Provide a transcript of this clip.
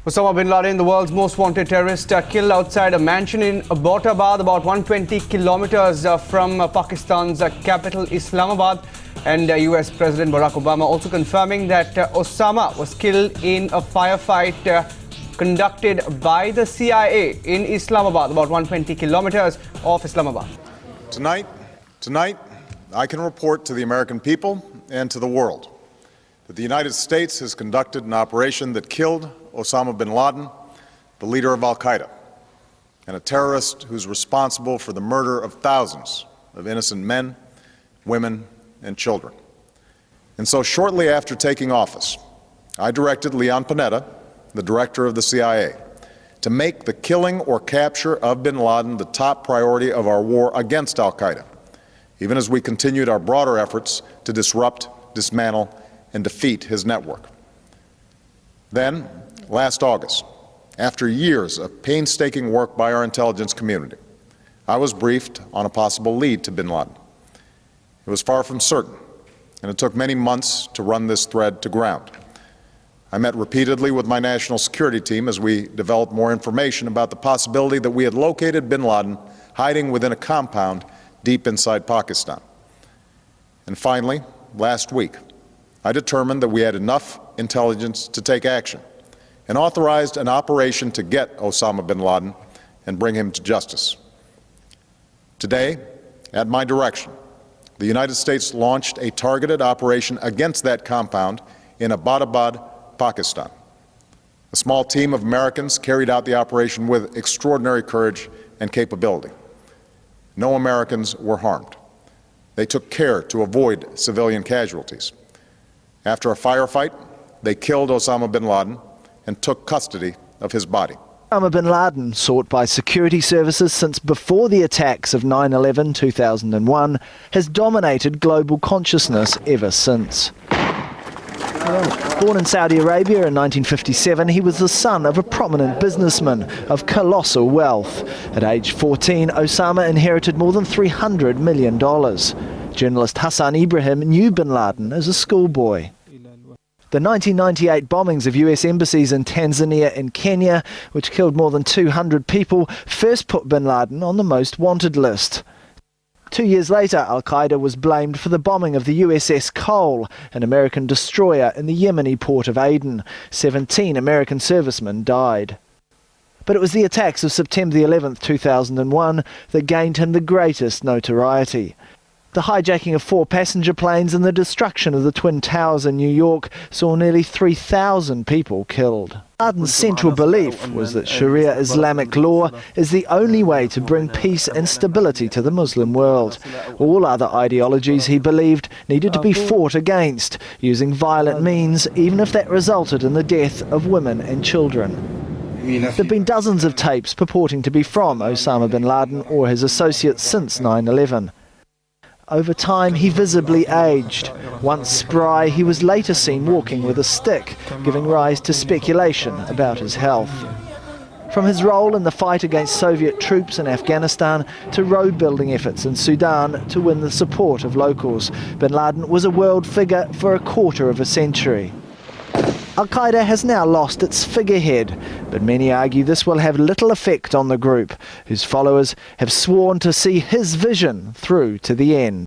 Osama bin Laden, the world's most wanted terrorist, killed outside a mansion in Abbottabad, about 120 kilometers from Pakistan's capital, Islamabad. And US President Barack Obama also confirming that Osama was killed in a firefight conducted by the CIA in Islamabad, about 120 kilometers off Islamabad. Tonight, I can report to the American people and to the world that the United States has conducted an operation that killed Osama bin Laden, the leader of Al-Qaeda, and a terrorist who's responsible for the murder of thousands of innocent men, women, and children. And so shortly after taking office, I directed Leon Panetta, the director of the CIA, to make the killing or capture of bin Laden the top priority of our war against Al-Qaeda, even as we continued our broader efforts to disrupt, dismantle, and defeat his network. Then, last August, after years of painstaking work by our intelligence community, I was briefed on a possible lead to bin Laden. It was far from certain, and it took many months to run this thread to ground. I met repeatedly with my national security team as we developed more information about the possibility that we had located bin Laden hiding within a compound deep inside Pakistan. And finally, last week, I determined that we had enough intelligence to take action and authorized an operation to get Osama bin Laden and bring him to justice. Today, at my direction, the United States launched a targeted operation against that compound in Abbottabad, Pakistan. A small team of Americans carried out the operation with extraordinary courage and capability. No Americans were harmed. They took care to avoid civilian casualties. After a firefight, they killed Osama bin Laden and took custody of his body. Osama bin Laden, sought by security services since before the attacks of 9/11 2001, has dominated global consciousness ever since. Born in Saudi Arabia in 1957, he was the son of a prominent businessman of colossal wealth. At age 14, Osama inherited more than $300 million. Journalist Hassan Ibrahim knew bin Laden as a schoolboy. The 1998 bombings of US embassies in Tanzania and Kenya, which killed more than 200 people, first put bin Laden on the most wanted list. 2 years later, Al-Qaeda was blamed for the bombing of the USS Cole, an American destroyer in the Yemeni port of Aden. 17 American servicemen died. But it was the attacks of September the 11th, 2001 that gained him the greatest notoriety. The hijacking of 4 passenger planes and the destruction of the Twin Towers in New York saw nearly 3,000 people killed. Laden's central belief was that Sharia Islamic law is the only way to bring peace and stability to the Muslim world. All other ideologies, he believed, needed to be fought against, using violent means, even if that resulted in the death of women and children. There have been dozens of tapes purporting to be from Osama bin Laden or his associates since 9/11. Over time, he visibly aged. Once spry, he was later seen walking with a stick, giving rise to speculation about his health. From his role in the fight against Soviet troops in Afghanistan to road-building efforts in Sudan to win the support of locals, bin Laden was a world figure for a quarter of a century. Al-Qaeda has now lost its figurehead, but many argue this will have little effect on the group, whose followers have sworn to see his vision through to the end.